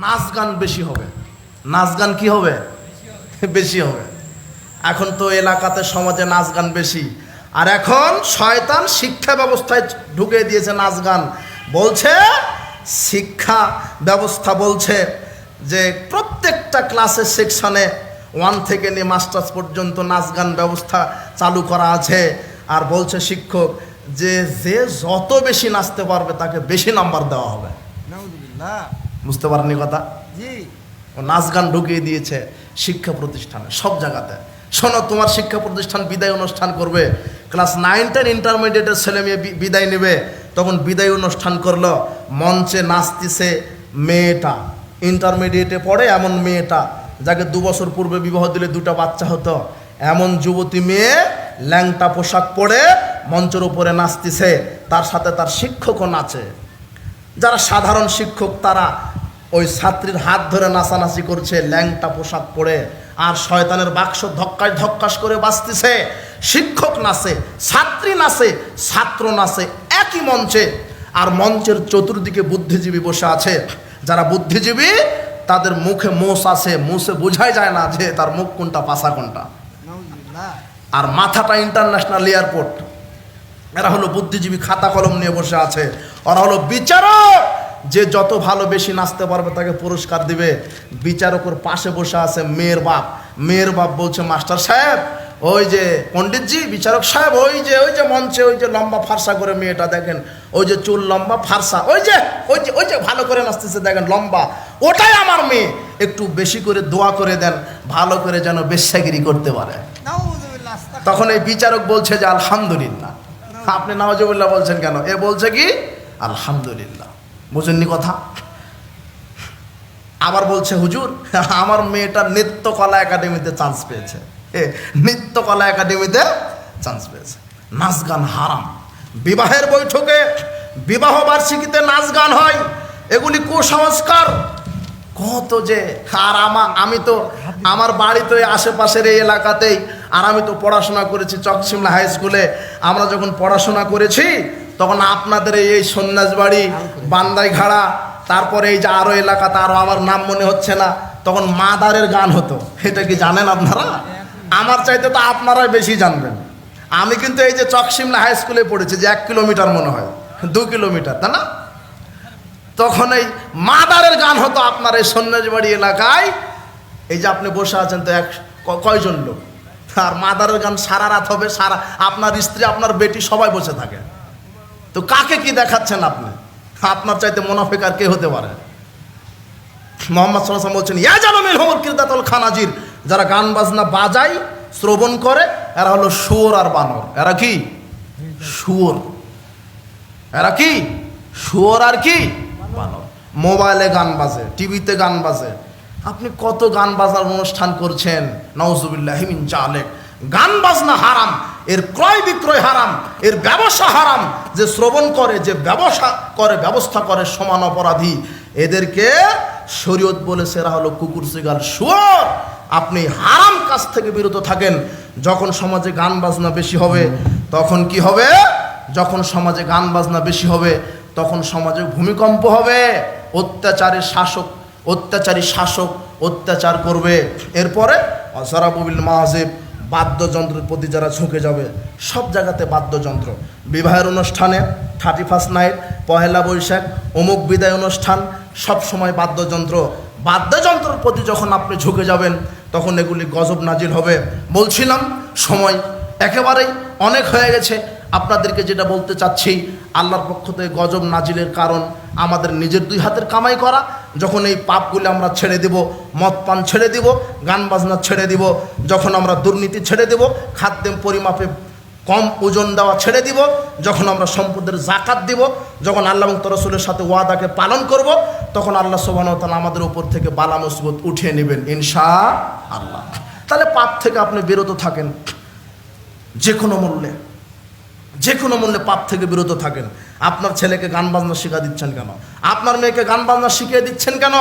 নাচ গান বেশি হবে। নাচ গান কি হবে? বেশি হবে। এখন তো এলাকাতে সমাজে নাচ গান বেশি, আর এখন শয়তান শিক্ষা ব্যবস্থায় ঢুকে দিয়েছে নাচ গান। বলছে শিক্ষা ব্যবস্থা বলছে যে প্রত্যেকটা ক্লাসের সেকশনে 1 থেকে নিয়ে মাস্টার্স পর্যন্ত নাচ গান ব্যবস্থা চালু করা আছে। আর বলছে শিক্ষক যে যে যত বেশি নাচতে পারবে তাকে বেশি নাম্বার দেওয়া হবে। বুঝতে পারেননি কথা? ও নাচ গান ঢুকিয়ে দিয়েছে শিক্ষা প্রতিষ্ঠানে সব জায়গাতে। শোনো, তোমার শিক্ষা প্রতিষ্ঠান বিদায় অনুষ্ঠান করবে, ক্লাস 9, 10 ইন্টারমিডিয়েটের ছেলে মেয়ে বিদায় নেবে, তখন বিদায় অনুষ্ঠান করলো, মঞ্চে নাচতেছে মেয়েটা, ইন্টারমিডিয়েটে পড়ে এমন মেয়েটা যাকে 2 বছর পূর্বে বিবাহ দিলে 2টা বাচ্চা হতো, এমন যুবতী মেয়ে ল্যাংটা পোশাক পরে মঞ্চের উপরে নাচতেছে, তার সাথে তার শিক্ষকও নাচে। যারা সাধারণ শিক্ষক তারা ওই ছাত্রীর হাত ধরে নাচানাচি করছে ল্যাংটা পোশাক পরে, আর শয়তানের বাক্স ধক্কাস ধক্কাস করে বাজতেছে। শিক্ষক নাচে, ছাত্রী নাচে, ছাত্র নাচে একই মঞ্চে, আর মঞ্চের চতুর্দিকে বুদ্ধিজীবী বসে আছে। যারা বুদ্ধিজীবী তাদের মুখে মোষ আছে, মুছে বোঝাই যায় না যে তার মুখ কোনটা পাছা কোনটা, আর মাথাটা ইন্টারন্যাশনাল এয়ারপোর্ট। এরা হলো বুদ্ধিজীবী, খাতা কলম নিয়ে বসে আছে। ওরা হলো বিচারক, যে যত ভালো বেশি নাচতে পারবে তাকে পুরস্কার দিবে। বিচারকের পাশে বসে আছে মেয়ের বাপ। মেয়ের বাপ বলছে মাস্টার সাহেব, ওই যে পণ্ডিতজি, বিচারক সাহেব, ওই যে মঞ্চে ওই যে লম্বা ফারসা করে মেয়েটা দেখেন, ওই যে চুল লম্বা ফারসা, ওই যে ভালো করে নাচতেছে দেখেন লম্বা, ওটাই আমার মেয়ে, একটু বেশি করে দোয়া করে দেন, ভালো করে যেন বেশ্যাগিরি করতে পারে। তখন এই বিচারক বলছে যে আলহামদুলিল্লাহ। আপনি নাওজুবিল্লাহ বলছেন কেন? এ বলছে কি আলহামদুলিল্লাহ। বুঝেননি কথা? আবার বলছে হুজুর আমার মেয়েটা নৃত্যকলা একাডেমিতে চান্স পেয়েছে। নৃত্যকলা একাডেমিতে চান্স পেয়েছে। নাচ গান হারাম। বিবাহের বৈঠকে, বিবাহ বার্ষিকীতে নাচ গান হয়, এগুলি কুসংস্কার। কত যে, আর আমি তো আমার বাড়ি তো আশেপাশের এই এলাকাতেই, আর আমি তো পড়াশোনা করেছি চকশিমলা হাই স্কুলে। আমরা যখন পড়াশোনা করেছি তখন আপনাদের এই সন্ন্যাসবাড়ি, বান্দাইঘাড়া, তারপরে এই যে আরও এলাকাতে, আরও আমার নাম মনে হচ্ছে না, তখন মাদারের গান হতো। এটা কি জানেন আপনারা? আমার চাইতে তো আপনারাই বেশি জানবেন। আমি কিন্তু এই যে চকশিমলা হাই স্কুলে পড়েছি, যে 1 কিলোমিটার মনে হয়, 2 কিলোমিটার, তাই না? তখন এই মাদারের গান হতো আপনার এই সন্ন্যাসবাড়ি এলাকায়। এই যে আপনি বসে আছেন তো কয়জন লোক, আর মাদারের গান সারা রাত হবে, সারা আপনার স্ত্রী আপনার বেটি সবাই বসে থাকে। তো কাকে কি দেখাচ্ছেন আপনি? আপনার চাইতে মুনাফিক আর কে হতে পারে? মুহাম্মদ সাল্লাল্লাহু আলাইহি ওয়াসাল্লাম বলছেন ইয়া জালামিল হুমুল কিরদাতুল খানাজির, যারা গান বাজনা বাজায়, শ্রবণ করে, এরা হলো শুয়োর আর বানর। এরা কি? শুয়োর। এরা কি? শুয়োর আর কি? বানর। মোবাইলে গান বাজে, টিভিতে গান বাজে। আপনি কত গান বাজনার অনুষ্ঠান করছেন, নাউজুবিল্লাহি মিন জালিক। গান বাজনা হারাম, এর ক্রয় বিক্রয় হারাম, এর ব্যবসা হারাম। যে শ্রবণ করে, যে ব্যবসা করে, ব্যবস্থা করে, সমান অপরাধী। এদেরকে শরীয়ত বলেছে এরা হলো কুকুর, সিগাল, শুয়োর। আপনি হারাম কাজ থেকে বিরত থাকেন। যখন সমাজে গান বাজনা বেশি হবে তখন কি হবে? যখন সমাজে গান বাজনা বেশি হবে তখন সমাজে ভূমিকম্প হবে। অত্যাচারী শাসক অত্যাচার করবে। এরপরে অসরাবুল মাহাজিব, বাদ্যযন্ত্রের প্রতি যারা ঝুঁকে যাবে। সব জায়গাতে বাদ্যযন্ত্র। বিবাহের অনুষ্ঠানে, 31 নাইট, পহেলা বৈশাখ, অমুক বিদায় অনুষ্ঠান, সব সময় বাদ্যযন্ত্র। বাদ্যযন্ত্রের প্রতি যখন আপনি ঝুঁকে যাবেন তখন এগুলি গজব নাজিল হবে। বলছিলাম সময় একেবারেই অনেক হয়ে গেছে। আপনাদেরকে যেটা বলতে চাচ্ছি, আল্লাহর পক্ষ থেকে গজব নাজিলের কারণ আমাদের নিজের 2 হাতের কামাই করা। যখন এই পাপগুলি আমরা ছেড়ে দিব, মদ পান ছেড়ে দিব, গান বাজনা ছেড়ে দিব, যখন আমরা দুর্নীতি ছেড়ে দিব, খাদ্যের পরিমাপে কম ওজন দেওয়া ছেড়ে দিব, যখন আমরা সম্পদের যাকাত দিব, যখন আল্লাহ এবং রাসূলের সাথে ওয়াদাকে পালন করব, তখন আল্লাহ সুবহানাহু ওয়া তাআলা আমাদের উপর থেকে বালা মুসিবত উঠিয়ে নেবেন ইনশাআল্লাহ। তাহলে পাপ থেকে আপনি বিরত থাকেন যে কোনো মূল্যে। যে কোনো মূল্যে পাপ থেকে বিরত থাকেন। আপনার ছেলেকে গান বাজনা শিখা দিচ্ছেন কেন? আপনার মেয়েকে গান বাজনা শিখিয়ে দিচ্ছেন কেন?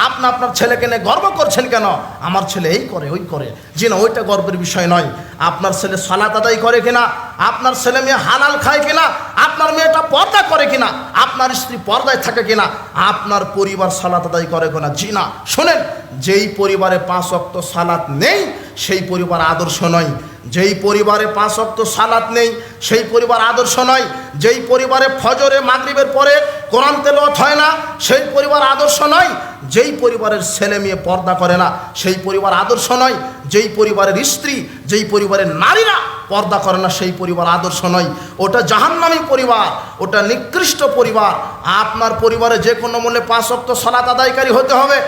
আপনার ছেলেকে নিয়ে গর্ব করছেন কেন? আমার ছেলে এই করে ওই করে। জি না, ওইটা গর্বের বিষয় নয়। আপনার ছেলে সালাত আদায় করে কিনা, আপনার ছেলে মেয়ে হালাল খায় কিনা, আপনার মেয়েটা পর্দা করে কিনা, আপনার স্ত্রী পর্দায় থাকে কিনা, আপনার পরিবার সালাত আদায় করে কিনা। জি না, শোনেন, যেই পরিবারে 5 ওয়াক্ত সালাত নেই সেই পরিবার আদর্শ নয়। যেই পরিবারে 5 ওয়াক্ত সালাত নেই সেই পরিবার আদর্শ নয়। যেই পরিবারে ফজরে মাগরিবের পরে কোরআন তেলাওয়াত হয় না সেই পরিবার আদর্শ নয়। যেই পরিবারের ছেলে মেয়ে পর্দা করে না সেই পরিবার আদর্শ নয়। যেই পরিবারের স্ত্রী, যেই পরিবারের নারীরা পর্দা করে না সেই পরিবার আদর্শ নয়। ওটা জাহান্নামী পরিবার, ওটা নিকৃষ্ট পরিবার। আপনার পরিবারে যে কোনো মূল্যে 5 ওয়াক্ত সালাত আদায়কারী হতে হবে।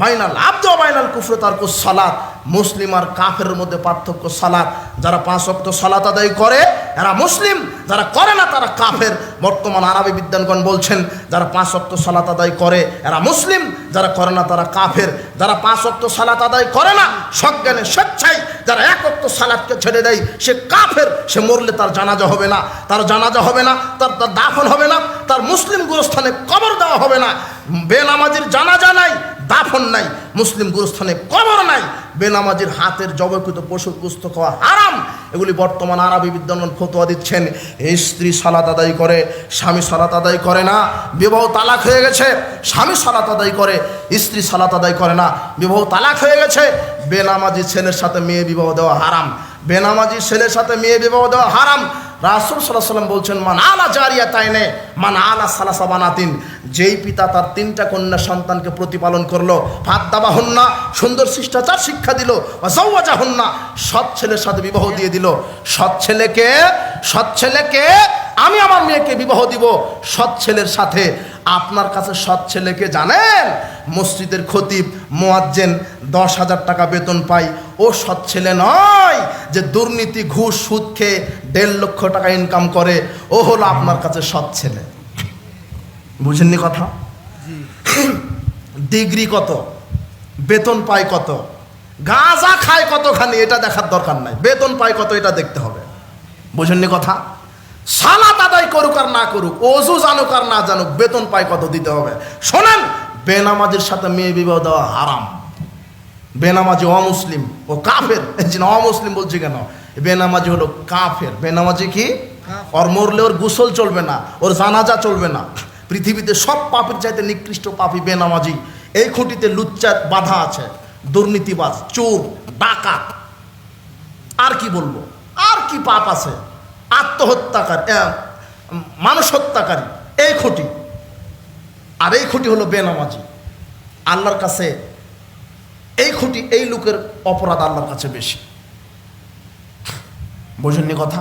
বাইনাল আব্দ বাইনাল কুফর তারকুস সালাত। মুসলিম আর কাফেরের মধ্যে পার্থক্য সালাত। যারা 5 ওয়াক্ত সালাত আদায় করে এরা মুসলিম, যারা করে না তারা কাফের। বর্তমান আরবি বিদ্বানগণ বলছেন যারা 5 ওয়াক্ত সালাত আদায় করে এরা মুসলিম, যারা করে না তারা কাফের। যারা 5 ওয়াক্ত সালাত আদায় করে না সজ্ঞানে স্বেচ্ছায় যারা 1 ওয়াক্ত সালাতকে ছেড়ে দেয় সে কাফের। সে মরলে তার জানাজা হবে না, তার জানাজা হবে না, তার দাফন হবে না, তার মুসলিম গুরুস্থানে কবর দেওয়া হবে না। বেনামাজির জানাজা নাই, দাফন নাই, মুসলিম গুরুস্থানে কবর নাই। বেনামাজির হাতের জবকৃত পশুর গোশত খাওয়া হারাম। এগুলি বর্তমান আরবি বিদ্বান ফতোয়া দিচ্ছেন। এই স্ত্রী সালাত আদায় করে, স্বামী সালাত আদায় করে না, বিবাহ তালাক হয়ে গেছে। স্বামী সালাত আদায় করে, স্ত্রী সালাত আদায় করে না, বিবাহ তালাক হয়ে গেছে। বেনামাজি ছেলের সাথে মেয়ে বিবাহ দেওয়া হারাম। বেনামাজি ছেলের সাথে মেয়ে বিবাহ দেওয়া হারাম। রাসূল সাল্লাল্লাহু আলাইহি ওয়াসাল্লাম বলছেন মান আলা জারিয়াতাইনে মান আলা সালাসা বানাতিন। যেই পিতা তার 3টা কন্যা সন্তানকে প্রতিপালন করলো, ফাদ্দাবাহুন্না সুন্দর শিষ্টাচার শিক্ষা দিল, ওয়াজাওয়াজাহুন্না সৎ ছেলের সাথে বিবাহ দিয়ে দিল। সৎ ছেলেকে আমি আমার মেয়েকে বিবাহ দিব সৎ ছেলের সাথে। আপনার কাছে সৎ ছেলেকে জানেন? মসজিদের খতিব, মুয়াজ্জিন 10,000 টাকা বেতন পায়। ও সৎ ছেলে নয় যে দুর্নীতি, ঘুষ, সুদ খেয়ে 1.5 লক্ষ টাকা ইনকাম করে। ও হলো আপনার কাছে সৎ ছেলে। বুঝেননি কথা? ডিগ্রি কত, বেতন পায় কত, গাঁজা খায় কতখানি এটা দেখার দরকার নাই, বেতন পায় কত এটা দেখতে হবে। বুঝেননি কথা? সালাত আদায় করুক আর না করুক, ওযু জানুক আর না জানুক, বেতন পায় কত দিতে হবে। শোনেন, বেনামাজির সাথে মেয়ে বিবাহ দেওয়া হারাম। বেনামাজি অমুসলিম, ও কাফের। অমুসলিম বলছি কেন? বেনামাজি হলো কাফের। বেনামাজি কি? ওর মরলে ওর গোসল চলবে না, ওর জানাজা চলবে না। পৃথিবীতে সব পাপের চাইতে নিকৃষ্ট পাপী বেনামাজি। এই খুঁটিতে লুচ্চা বাধা আছে, দুর্নীতিবাজ, চোর, ডাকাত, আর কি বলবো, আর কি পাপ আছে, আত্মহত্যাকারী, মানুষ হত্যাকারী, এই খুঁটি। আর এই খুঁটি হলো বেনামাজি। আল্লাহর কাছে এই খুঁটি, এই লোকের অপরাধ আল্লাহর কাছে বেশি। বোঝেননি কথা?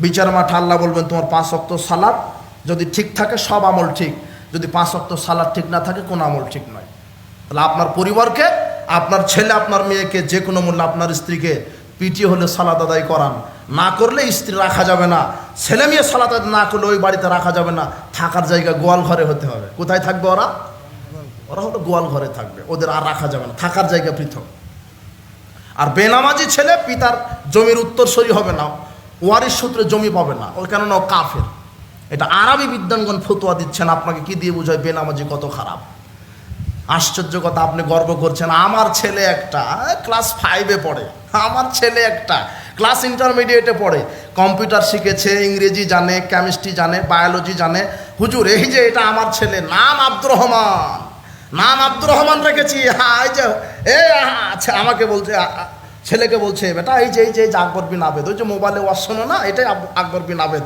বিচার মাঠে আল্লাহ বলবেন তোমার 5 ওয়াক্ত সালাত যদি ঠিক থাকে সব আমল ঠিক, যদি 5 ওয়াক্ত সালাত ঠিক না থাকে কোনো আমল ঠিক নয়। তাহলে আপনার পরিবারকে, আপনার ছেলে, আপনার মেয়েকে যে কোনো মূল্যে, আপনার স্ত্রীকে পিটিয়ে হলে সালাত আদায় করান। না করলে স্ত্রী রাখা যাবে না, ছেলে মেয়ে সালাত আদায় না করলে ওই বাড়িতে রাখা যাবে না। থাকার জায়গা গোয়াল ঘরে হতে হবে। কোথায় থাকবে ওরা? ওরা হলো গোয়াল ঘরে থাকবে, ওদের আর রাখা যাবে না, থাকার জায়গা পৃথক। আর বেনামাজি ছেলে পিতার জমির উত্তরসূরি হবে না, ওয়ারিশ সূত্রে জমি পাবে না, ওই কেননা ও কাফের। এটা আরবি বিদ্বানগণ ফতোয়া দিচ্ছেন। আপনাকে কি দিয়ে বোঝায় বেনামাজি কত খারাপ? আশ্চর্য কথা, আপনি গর্ব করছেন আমার ছেলে একটা ক্লাস 5-এ পড়ে, আমার ছেলে একটা ক্লাস ইন্টারমিডিয়েটে পড়ে, কম্পিউটার শিখেছে, ইংরেজি জানে, কেমিস্ট্রি জানে, বায়োলজি জানে। হুজুর এই যে এটা আমার ছেলে, নাম আব্দুর রহমান, নাম আব্দুর রহমান রেখেছি। হ্যাঁ এই যে আচ্ছা, আমাকে বলছে, ছেলেকে বলছে বেটা এই যে আকবর বিন আবেদ, ওই যে মোবাইলে ওয়াজ শোনো না, এটাই আকবর বিন আবেদ।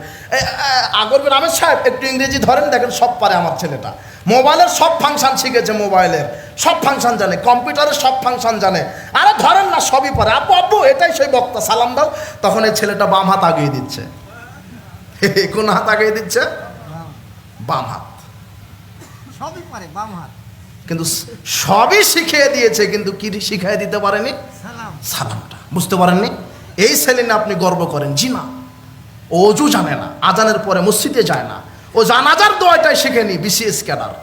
আকবর বিন আবেদ সাহেব একটু ইংরেজি ধরেন, দেখেন সব পারে আমার ছেলেটা। মোবাইলের সব ফাংশন শিখেছে, মোবাইলের সব ফাংশন জানে, কম্পিউটারের সব ফাংশন জানে। আরে ধরেন না, সবই পারে। আব্বু আব্বু এটাই সেই বক্তা, সালাম দাও। তখন এই ছেলেটা বাম হাত আগিয়ে দিচ্ছে। কোন হাত আগিয়ে দিচ্ছে? বাম হাত। সবই পারে বাম হাত, কিন্তু সবই শিখিয়ে দিয়েছে, কিন্তু কি শিখিয়ে দিতে পারেনি? সালামটা। বুঝতে পারেননি? এই ছেলে নিয়ে আপনি গর্ব করেন? জি না। ওযু জানে না, আজানের পরে মসজিদে যায় না, ও জানাজার দোয়াটাই শিখেনি। BCS cadre.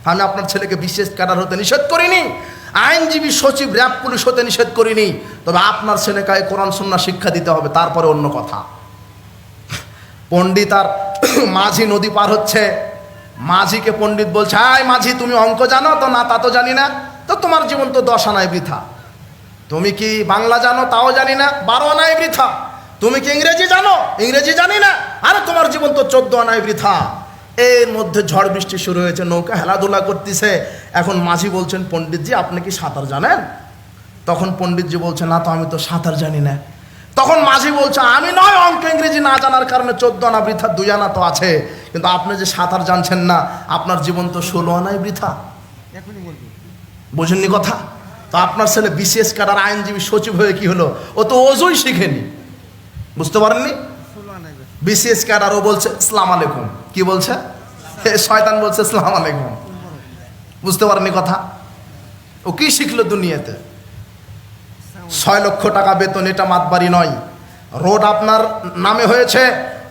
আমি আপনার ছেলেকে বিসিএস ক্যাডার হতে নিষেধ করিনি, আইনজীবী, সচিব, র্যাব, পুলিশ হতে নিষেধ করিনি। তবে আপনার ছেলেকে কোরআন সুন্নাহ শিক্ষা দিতে হবে, তারপরে অন্য কথা। পণ্ডিত আর মাঝি নদী পার হচ্ছে। মাঝিকে পণ্ডিত বলছে, হাই মাঝি, তুমি অঙ্ক জানো? তো না, তা তো জানি না। তো তোমার জীবন তো 10 আনায় বৃথা। তুমি কি বাংলা জানো? তাও জানি না, 12 আনায় বৃথা। তুমি কি ইংরেজি জানো? ইংরেজি জানি না। আরে তোমার জীবন তো 14 আনায় বৃথা। এর মধ্যে ঝড় বৃষ্টি শুরু হয়েছে, নৌকা হেলাধুলা করতেছে। এখন মাঝি বলছেন, পণ্ডিতজি আপনি কি সাঁতার জানেন? তখন পণ্ডিতজি বলছে, না তো, আমি তো সাঁতার জানি না। তখন মাঝি বলছে, আমি নয় অঙ্ক ইংরেজি না জানার কারণে 14 আনা বৃথা, 2 আনা তো আছে, কিন্তু আপনি যে সাঁতার জানছেন না, আপনার জীবন তো 16 আনায় বৃথা। এখনই বলবি। বোঝেননি কথা? তো আপনার ছেলে বিসিএস ক্যাডার আইনজীবী সচিব হয়ে কি হলো? ও তো ওজুই শিখেনি। বুঝতে পারেননি? 16 আনায় বেশি। বিসিএস ক্যাডার ও বলছে আসসালাম আলাইকুম। কি বলছে? শয়তান বলছে আসসালাম আলাইকুম। বুঝতে পারেননি কথা? ও কি শিখলো দুনিয়াতে? 6 লক্ষ টাকা বেতন, এটা মাতবাড়ি নয়। রোড আপনার নামে হয়েছে,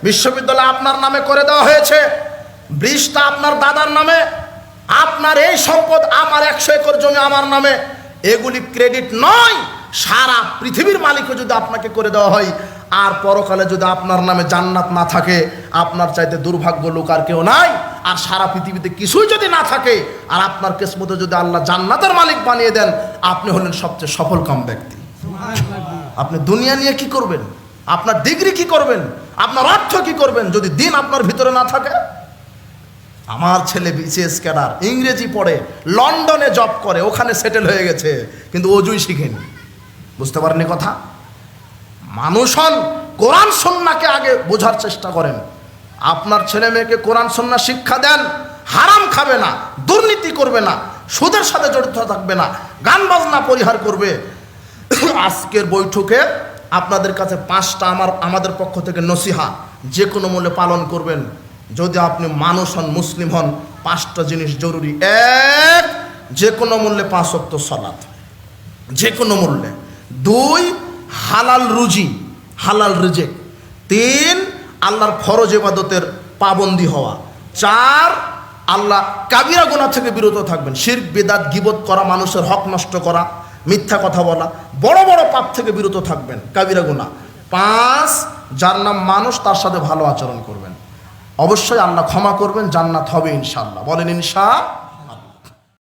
বিশ্ববিদ্যালয় আপনার নামে করে দেওয়া হয়েছে, ব্রিজটা আপনার দাদার নামে, আপনার এই সম্পদ, আমার 100 একর জমি আমার নামে, এগুলি ক্রেডিট নয়। সারা পৃথিবীর মালিকও যদি আপনাকে করে দেওয়া হয়, আর পরকালে যদি আপনার নামে জান্নাত না থাকে, আপনার চাইতে দুর্ভাগ্য লোক আর কেউ নাই। আর সারা পৃথিবীতে কিছুই যদি না থাকে, আর আপনার কিসমতে যদি আল্লাহ জান্নাতের মালিক বানিয়ে দেন, আপনি হলেন সবচেয়ে সফলকাম ব্যক্তি। আপনি দুনিয়া নিয়ে কি করবেন? আপনার ডিগ্রি কি করবেন? আপনার অর্থ কি করবেন যদি দিন আপনার ভিতরে না থাকে? আমার ছেলে বিসিএস ক্যাডার, ইংরেজি পড়ে, লন্ডনে জব করে, ওখানে সেটেল হয়ে গেছে, কিন্তু অজুই শিখেনি। বুঝতে পারেননি কথা? মানুষ হন, কোরআন সুন্নাহকে আগে বোঝার চেষ্টা করেন। আপনার ছেলে মেয়েকে কোরআন সুন্নাহ শিক্ষা দেন। হারাম খাবে না, দুর্নীতি করবে না, সুদের সাথে জড়িত থাকবে না, গান বাজনা পরিহার করবে। আজকের বৈঠকে আপনাদের কাছে 5টা আমাদের পক্ষ থেকে নসিহা, যে কোনো মূল্যে পালন করবেন। যদি আপনি মানুষ হন, মুসলিম হন, 5টা জিনিস জরুরি। 1, যে কোনো মূল্যে 5 ওয়াক্ত সালাত, যে কোনো মূল্যে। 2, হালাল রুজি, হালাল রিজেক। 3, আল্লাহর ফরজ ইবাদতের পাবন্দি হওয়া। 4, আল্লাহ কাবিরা গুনাহ থেকে বিরত থাকবেন। শিরক, বিদআত, গীবত করা, মানুষের হক নষ্ট করা, মিথ্যা কথা বলা, বড় বড় পাপ থেকে বিরত থাকবেন, কাবিরা গুনাহ। 5, যার নাম মানুষ, তার সাথে ভালো আচরণ করবেন। অবশ্যই আল্লাহ ক্ষমা করবেন, জান্নাত হবে ইনশাআল্লাহ। বলেন ইনশাআল্লাহ।